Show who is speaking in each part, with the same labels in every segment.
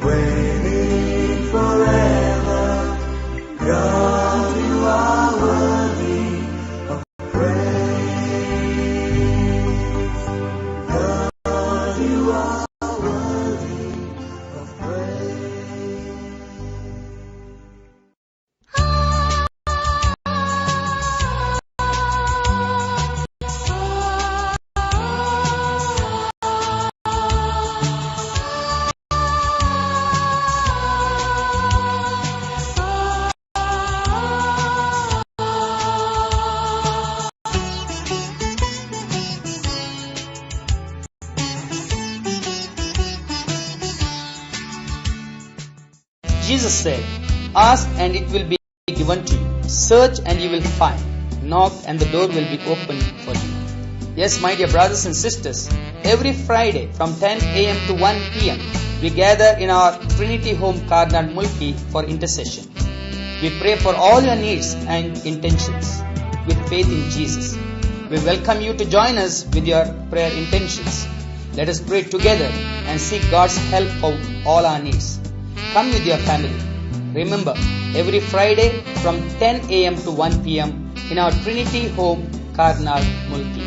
Speaker 1: reigning forever. God, you are worthy of praise. God, you are worthy of praise.
Speaker 2: Jesus said, "Ask and it will be given to you. Search and you will find. Knock and the door will be opened for you." Yes, my dear brothers and sisters, every Friday from 10 a.m. to 1 p.m. we gather in our Trinity home Karnal Mulki for intercession. We pray for all your needs and intentions with faith in Jesus. We welcome you to join us with your prayer intentions. Let us pray together and seek God's help for all our needs. Come with your family. Remember, every Friday from 10 a.m. to 1 p.m. in our Trinity home, Karnal Mulki.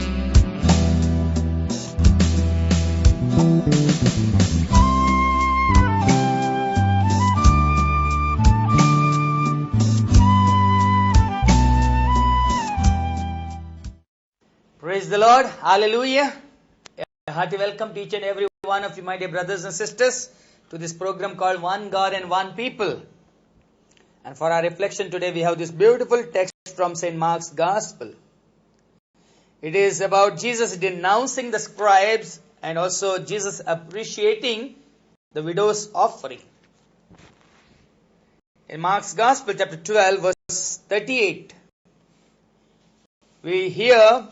Speaker 2: Praise the Lord. Hallelujah. A hearty welcome to each and every one of you, my dear brothers and sisters, to this program called One God and One People. And for our reflection today, we have this beautiful text from St. Mark's Gospel. It is about Jesus denouncing the scribes and also Jesus appreciating the widow's offering. In Mark's Gospel, chapter 12, verse 38, we hear,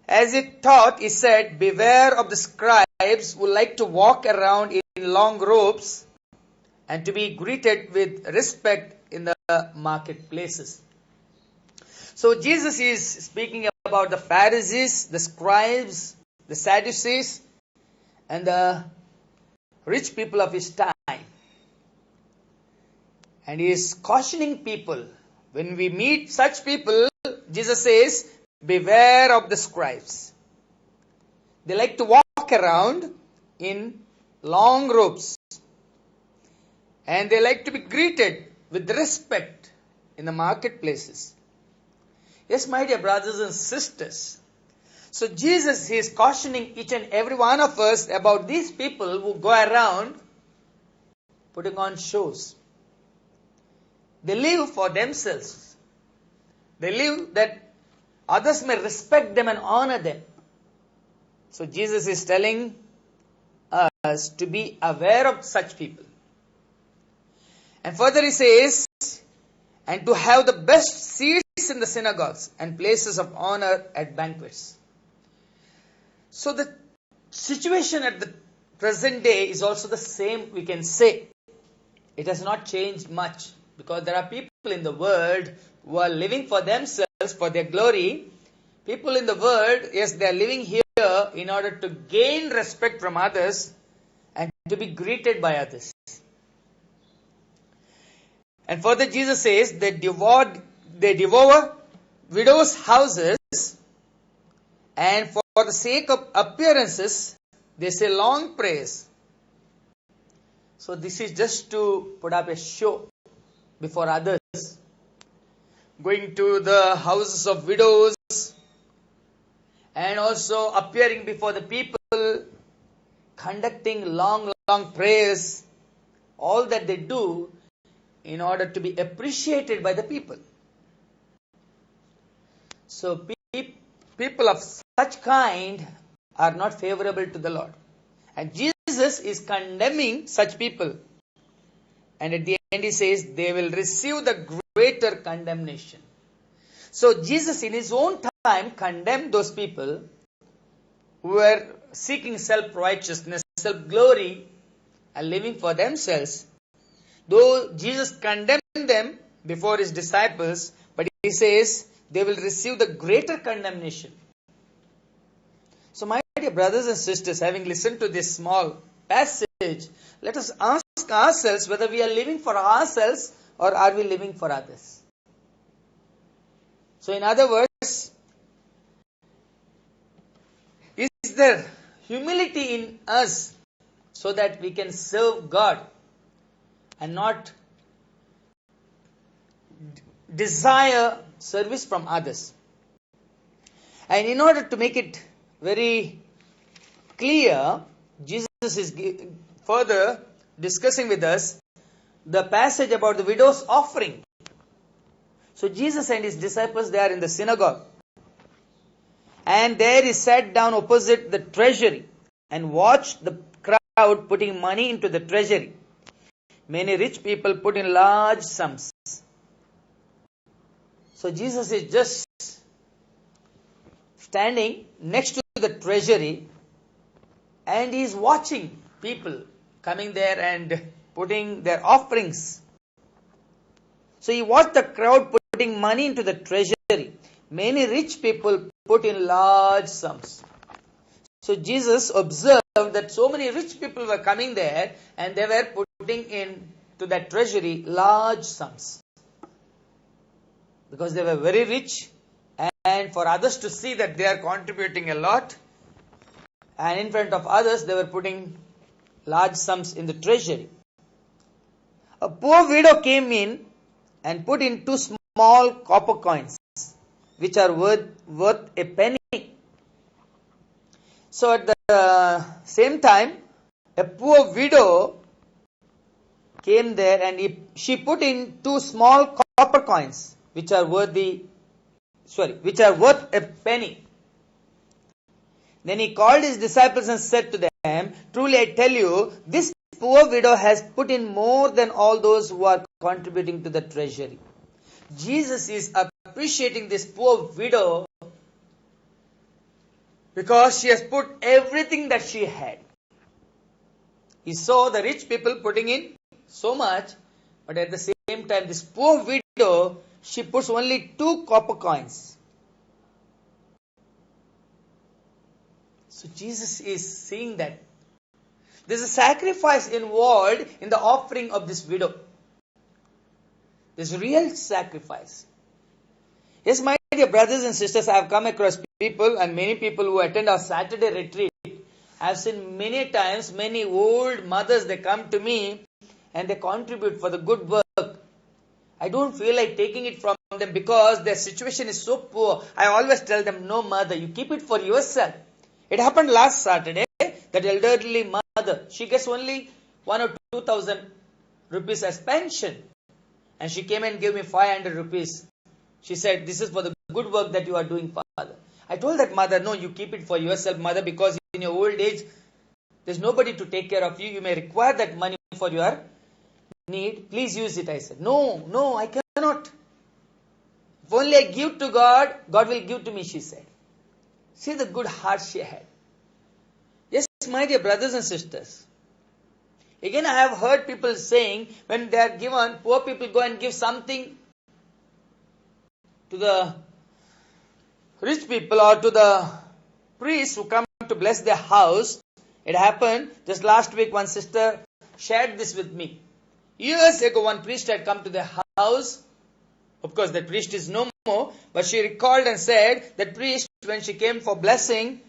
Speaker 2: as it taught, he said, "Beware of the scribes who like to walk around in long robes and to be greeted with respect in the marketplaces." So Jesus is speaking about the Pharisees, the scribes, the Sadducees, and the rich people of his time. And he is cautioning people. When we meet such people, Jesus says, beware of the scribes. They like to walk around in long robes. And they like to be greeted with respect in the marketplaces. Yes, my dear brothers and sisters. So Jesus is cautioning each and every one of us about these people who go around putting on shows. They live for themselves. They live that others may respect them and honor them. So Jesus is telling us to be aware of such people. And further he says, and to have the best seats in the synagogues and places of honor at banquets. So the situation at the present day is also the same, we can say. It has not changed much, because there are people in the world who are living for themselves, for their glory. People in the world, yes, they are living here in order to gain respect from others and to be greeted by others. And further Jesus says, they devour widows' houses, and for the sake of appearances, they say long prayers. So this is just to put up a show before others. Going to the houses of widows and also appearing before the people, conducting long prayers, all that they do in order to be appreciated by the people. So people of such kind are not favorable to the Lord. And Jesus is condemning such people. And at the end he says, they will receive the greater condemnation. So Jesus in his own time condemned those people who were seeking self-righteousness, self-glory, and living for themselves. Though Jesus condemned them before his disciples, but he says they will receive the greater condemnation. So my dear brothers and sisters, having listened to this small passage, let us ask ourselves whether we are living for ourselves or are we living for others. So in other words, is there humility in us so that we can serve God and not desire service from others? And in order to make it very clear, Jesus is further discussing with us the passage about the widow's offering. So Jesus and his disciples, they are in the synagogue. And there he sat down opposite the treasury and watched the crowd putting money into the treasury. Many rich people put in large sums. So Jesus is just standing next to the treasury and he is watching people coming there and putting their offerings. So he watched the crowd putting money into the treasury. Many rich people put in large sums. So Jesus observed that so many rich people were coming there and they were putting into that treasury large sums. Because they were very rich and for others to see that they are contributing a lot, and in front of others they were putting large sums in the treasury. A poor widow came in and put in 2 small copper coins, which are worth a penny. So at the same time, a poor widow came there and she put in 2 small copper coins, which are worth a penny. Then he called his disciples and said to them, "Truly I tell you, this poor widow has put in more than all those who are contributing to the treasury." Jesus is appreciating this poor widow because she has put everything that she had. He saw the rich people putting in so much, but at the same time, this poor widow, she puts only 2 copper coins. So Jesus is seeing that there's a sacrifice involved in the offering of this widow. There's real sacrifice. Yes, my dear brothers and sisters, I have come across people and many people who attend our Saturday retreat. I have seen many times, many old mothers, they come to me and they contribute for the good work. I don't feel like taking it from them because their situation is so poor. I always tell them, "No, mother, you keep it for yourself." It happened last Saturday, that elderly mother, she gets only 1 or 2,000 rupees as pension. And she came and gave me 500 rupees. She said, "This is for the good work that you are doing, Father." I told that mother, "No, you keep it for yourself, mother, because in your old age, there's nobody to take care of you. You may require that money for your need. Please use it." I said, No, I cannot. If only I give to God, God will give to me, she said. See the good heart she had. Yes, my dear brothers and sisters. Again, I have heard people saying, when they are given, poor people go and give something to the rich people or to the priests who come to bless their house. It happened just last week, one sister shared this with me. Years ago, one priest had come to their house. Of course, that priest is no more, but she recalled and said that priest, when she came for blessing,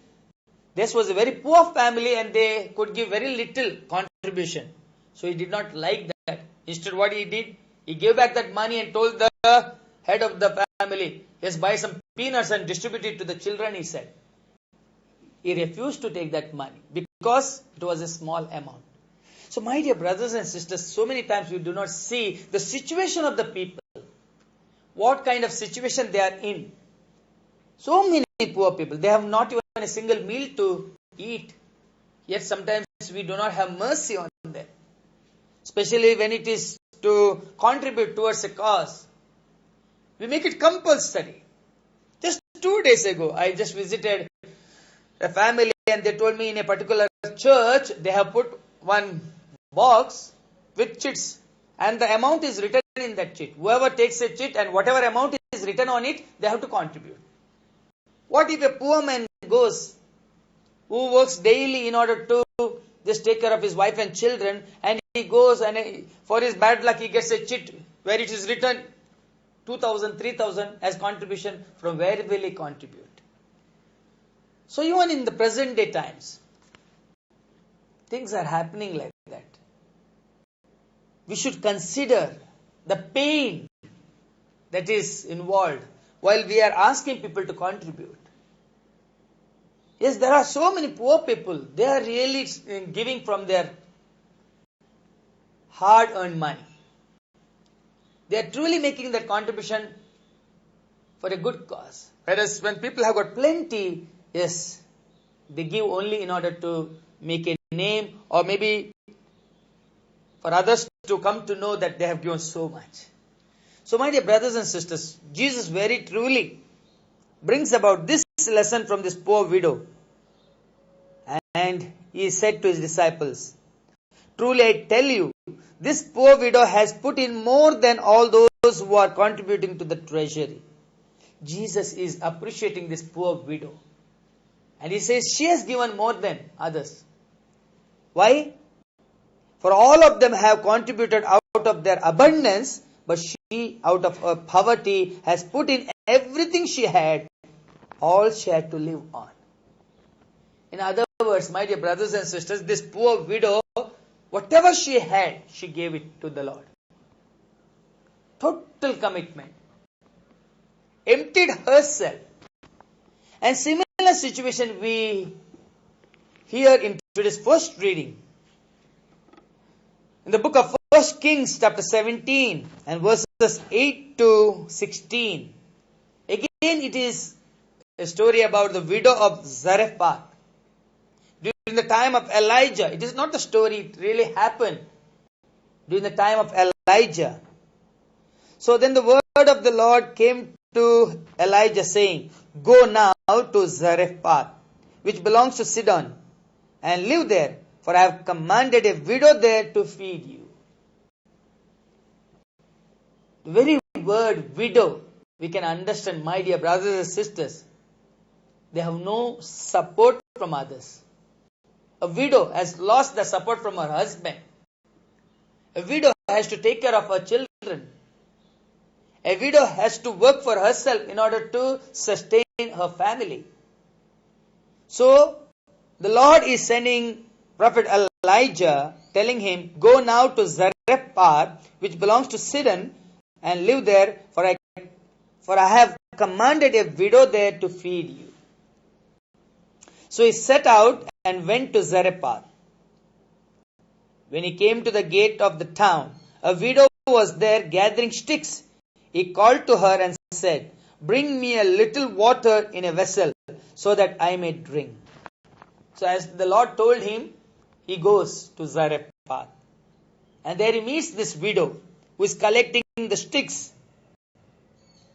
Speaker 2: this was a very poor family and they could give very little contribution. So he did not like that. Instead, what he did, he gave back that money and told the head of the family, "Yes, buy some peanuts and distribute it to the children," he said. He refused to take that money because it was a small amount. So my dear brothers and sisters, so many times we do not see the situation of the people. What kind of situation they are in. So many poor people, they have not even a single meal to eat. Yet sometimes we do not have mercy on them. Especially when it is to contribute towards a cause. We make it compulsory. Just 2 days ago, I just visited a family and they told me in a particular church, they have put one box with chits and the amount is written in that chit. Whoever takes a chit and whatever amount is written on it, they have to contribute. What if a poor man goes, who works daily in order to just take care of his wife and children, and he goes and for his bad luck he gets a chit where it is written 2,000, 3,000 as contribution. From where will he contribute? So even in the present day times, things are happening like that. We should consider the pain that is involved while we are asking people to contribute. Yes, there are so many poor people. They are really giving from their hard-earned money. They are truly making that contribution for a good cause. Whereas when people have got plenty, yes, they give only in order to make a name, or maybe for others to come to know that they have given so much. So my dear brothers and sisters, Jesus very truly brings about this lesson from this poor widow. And he said to his disciples, truly I tell you, this poor widow has put in more than all those who are contributing to the treasury. Jesus is appreciating this poor widow. And he says she has given more than others. Why? For all of them have contributed out of their abundance, but she, out of her poverty, has put in everything she had, all she had to live on. In other words, my dear brothers and sisters, this poor widow, whatever she had, she gave it to the Lord. Total commitment. Emptied herself. And similar situation we hear in today's first reading. In the book of 1 Kings chapter 17 and verses 8 to 16. Again it is a story about the widow of Zarephath. During the time of Elijah, it is not the story, it really happened during the time of Elijah. So then the word of the Lord came to Elijah saying, go now to Zarephath, which belongs to Sidon, and live there, for I have commanded a widow there to feed you. The very word widow, we can understand, my dear brothers and sisters, they have no support from others. A widow has lost the support from her husband. A widow has to take care of her children. A widow has to work for herself in order to sustain her family. So, the Lord is sending Prophet Elijah, telling him, go now to Zarephath, which belongs to Sidon, and live there, for I have commanded a widow there to feed you. So he set out and went to Zarephath. When he came to the gate of the town, a widow was there gathering sticks. He called to her and said, bring me a little water in a vessel, so that I may drink. So as the Lord told him, he goes to Zarephath. And there he meets this widow who is collecting the sticks.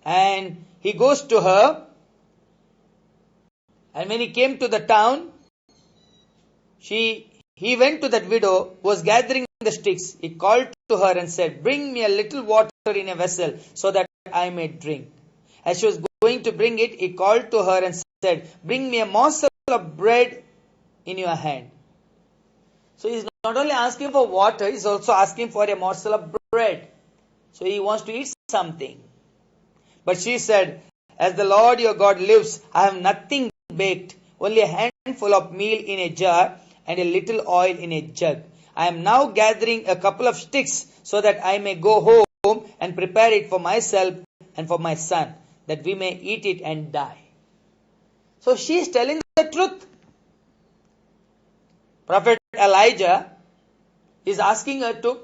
Speaker 2: And he goes to her. And when he came to the town, he went to that widow who was gathering the sticks. He called to her and said, bring me a little water in a vessel, so that I may drink. As she was going to bring it, he called to her and said, bring me a morsel of bread in your hand. So he's not only asking for water, he's also asking for a morsel of bread. So he wants to eat something. But she said, as the Lord your God lives, I have nothing baked, only a handful of meal in a jar and a little oil in a jug. I am now gathering a couple of sticks, so that I may go home and prepare it for myself and for my son, that we may eat it and die. So she is telling the truth. Prophet Elijah is asking her to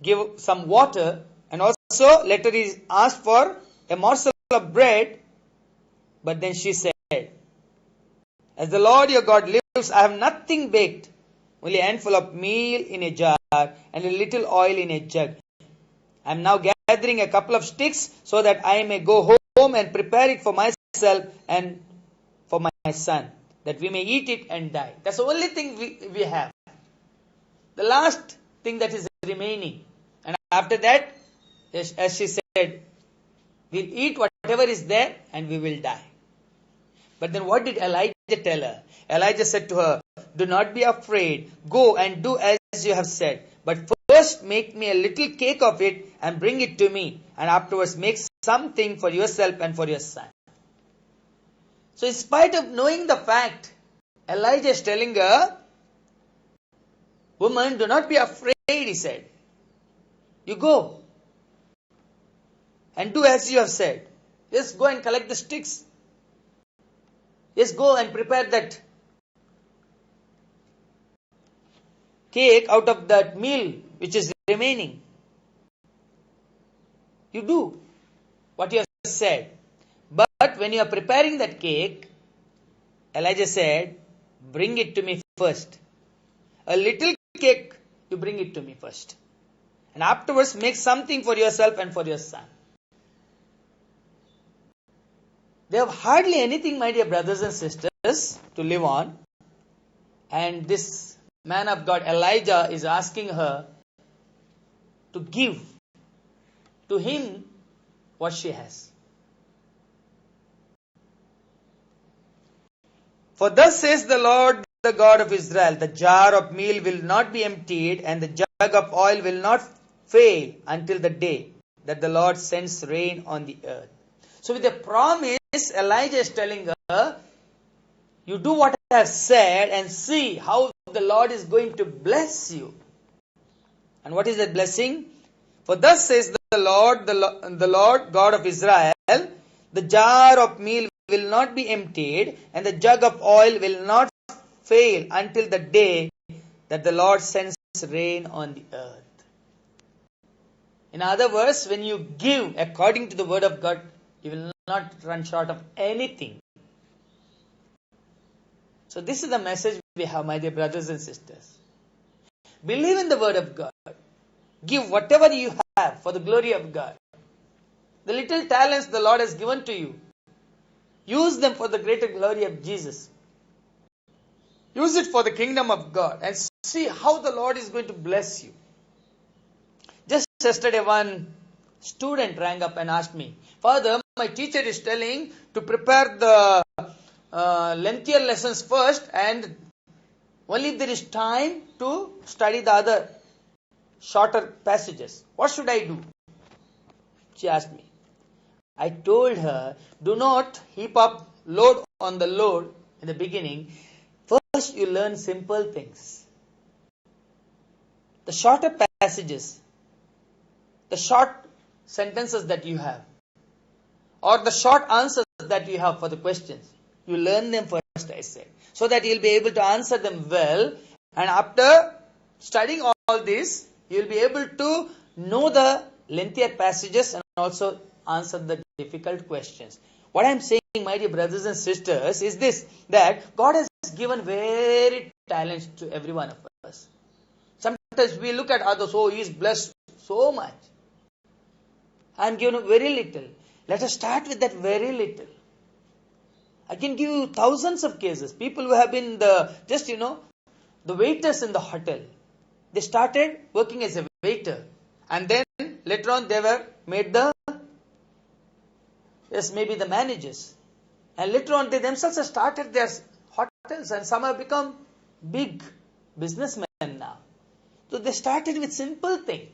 Speaker 2: give some water, and also later he asked for a morsel of bread. But then she said, as the Lord your God lives, I have nothing baked, only a handful of meal in a jar and a little oil in a jug. I am now gathering a couple of sticks, so that I may go home and prepare it for myself and for my son, that we may eat it and die. That's the only thing we have. The last thing that is remaining. And after that, as she said, we'll eat whatever is there and we will die. But then what did Elijah tell her? Elijah said to her, do not be afraid. Go and do as you have said. But first make me a little cake of it and bring it to me. And afterwards make something for yourself and for your son. So in spite of knowing the fact, Elijah is telling her, woman, do not be afraid, he said. You go and do as you have said. Just go and collect the sticks. Just go and prepare that cake out of that meal which is remaining. You do what you have said. But when you are preparing that cake, Elijah said, bring it to me first. A little cake, you bring it to me first. And afterwards make something for yourself and for your son. They have hardly anything, my dear brothers and sisters, to live on. And this man of God, Elijah, is asking her to give to him what she has. For thus says the Lord, the God of Israel, the jar of meal will not be emptied, and the jug of oil will not fail until the day that the Lord sends rain on the earth. So with a promise, Elijah is telling her, you do what I have said and see how the Lord is going to bless you. And what is that blessing? For thus says the Lord God of Israel, the jar of meal will not be emptied, and the jug of oil will not fail until the day that the Lord sends rain on the earth. In other words, when you give according to the word of God, you will not run short of anything. So this is the message we have, my dear brothers and sisters. Believe in the word of God. Give whatever you have for the glory of God. The little talents the Lord has given to you, use them for the greater glory of Jesus. Use it for the kingdom of God and see how the Lord is going to bless you. Just yesterday, one student rang up and asked me, Father, my teacher is telling to prepare the lengthier lessons first, and only if there is time to study the other shorter passages. What should I do? She asked me. I told her, do not heap up load on the load in the beginning. First you learn simple things. The shorter passages, the short sentences that you have, or the short answers that you have for the questions, you learn them first, I said, so that you'll be able to answer them well. And after studying all this, you'll be able to know the lengthier passages and also answer the difficult questions. What I'm saying, my dear brothers and sisters, is this, that God has given varied talents to every one of us. Sometimes we look at others, oh, he is blessed so much. I am given very little. Let us start with that very little. I can give you thousands of cases. People who have been the waiters in the hotel. They started working as a waiter. And then later on they were made maybe the managers. And later on they themselves have started their hotels, and some have become big businessmen now. So they started with simple thing.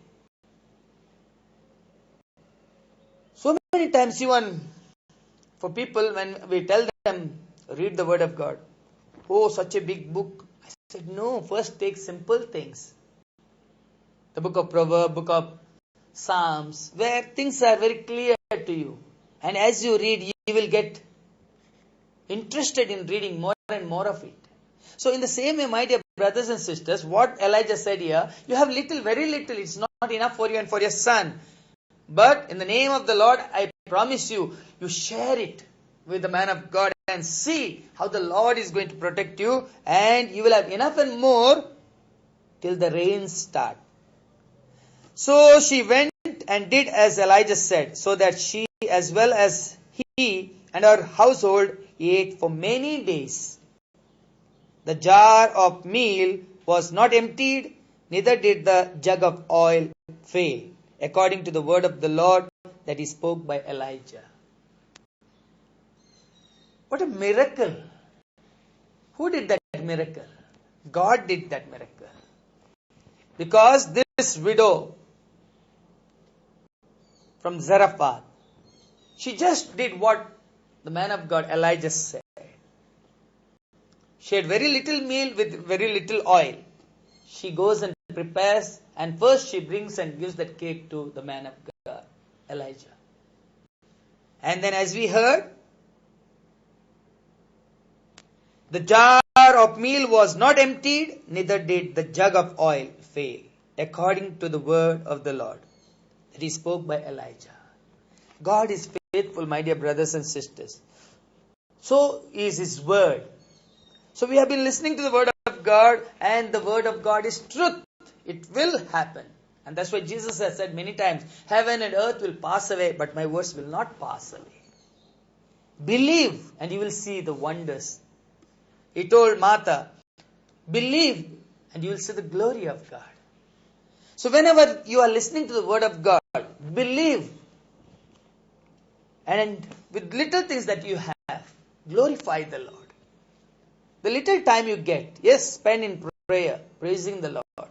Speaker 2: So many times even for people, when we tell them, read the word of God, oh, such a big book. I said, no, first take simple things. The book of Proverbs, book of Psalms, where things are very clear to you. And as you read, you will get interested in reading more and more of it. So in the same way, my dear brothers and sisters, what Elijah said here, you have little, very little, it's not enough for you and for your son. But in the name of the Lord, I promise you, you share it with the man of God and see how the Lord is going to protect you, and you will have enough and more till the rains start. So she went and did as Elijah said, so that she as well as he and her household ate for many days. The jar of meal was not emptied, neither did the jug of oil fail, according to the word of the Lord that he spoke by Elijah. What a miracle! Who did that miracle? God did that miracle. Because this widow from Zarephath, she just did what the man of God Elijah said. She had very little meal with very little oil. She goes and prepares, and first she brings and gives that cake to the man of God, Elijah. And then as we heard, the jar of meal was not emptied, neither did the jug of oil fail, according to the word of the Lord that he spoke by Elijah. God is faithful, my dear brothers and sisters. So is his word. So we have been listening to the word of God, and the word of God is truth. It will happen. And that's why Jesus has said many times, heaven and earth will pass away, but my words will not pass away. Believe and you will see the wonders. He told Martha, believe and you will see the glory of God. So whenever you are listening to the word of God, believe. And with little things that you have, glorify the Lord. The little time you get, yes, spend in prayer, praising the Lord.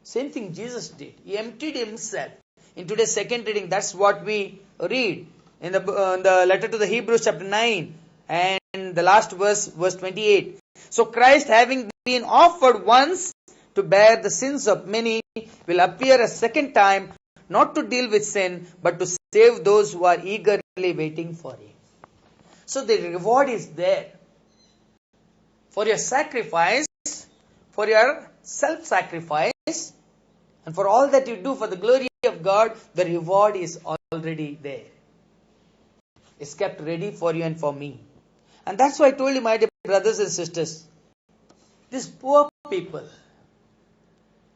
Speaker 2: Same thing Jesus did. He emptied himself. In today's second reading, that's what we read in the letter to the Hebrews chapter 9 and the last verse 28. So Christ, having been offered once to bear the sins of many, will appear a second time, not to deal with sin, but to save those who are eagerly waiting for him. So the reward is there. For your sacrifice, for your self-sacrifice, and for all that you do for the glory of God, the reward is already there. It's kept ready for you and for me. And that's why I told you, my dear brothers and sisters, these poor people,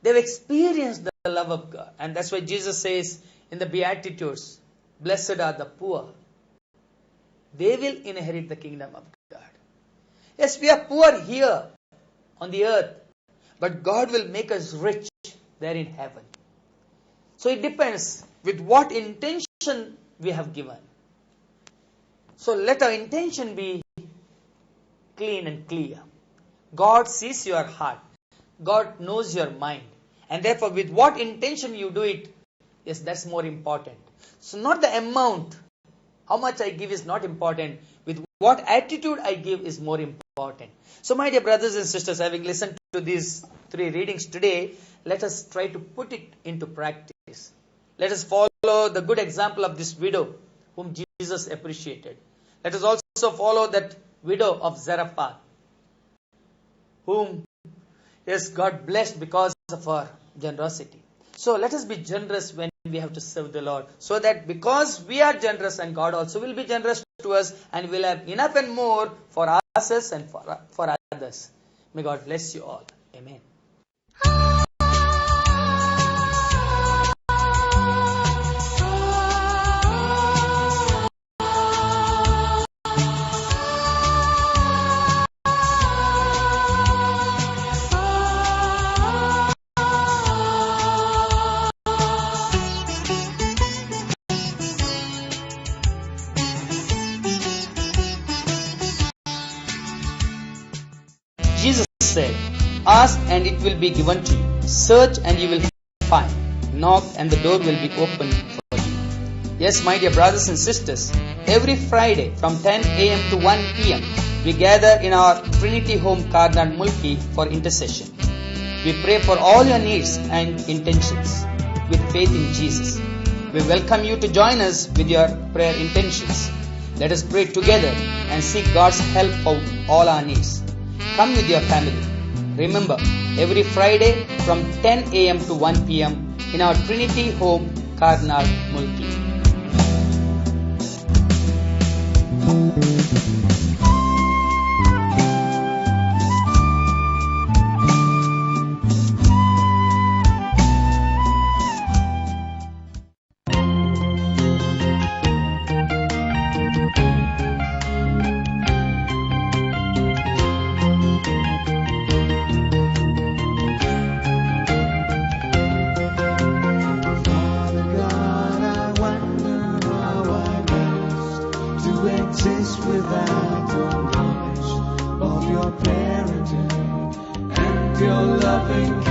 Speaker 2: they've experienced the love of God. And that's why Jesus says in the Beatitudes, blessed are the poor. They will inherit the kingdom of God. Yes, we are poor here on the earth, but God will make us rich there in heaven. So it depends with what intention we have given. So let our intention be clean and clear. God sees your heart. God knows your mind. And therefore, with what intention you do it, yes, that's more important. So not the amount, how much I give is not important. With what attitude I give is more important. So my dear brothers and sisters, having listened to these 3 readings today, let us try to put it into practice. Let us follow the good example of this widow whom Jesus appreciated. Let us also follow that widow of Zarephath, whom, yes, God blessed because of her generosity. So let us be generous when we have to serve the Lord, so that because we are generous, and God also will be generous to us, and will have enough and more for ourselves and for others. May God bless you all. Amen. Jesus said, ask and it will be given to you. Search and you will find. Knock and the door will be opened for you. Yes, my dear brothers and sisters, every Friday from 10 a.m. to 1 p.m. we gather in our Trinity home, Karnal Mulki, for intercession. We pray for all your needs and intentions with faith in Jesus. We welcome you to join us with your prayer intentions. Let us pray together and seek God's help for all our needs. Come with your family. Remember, every Friday from 10 a.m. to 1 p.m. in our Trinity home, Karnal Mulki.
Speaker 1: Exist without loving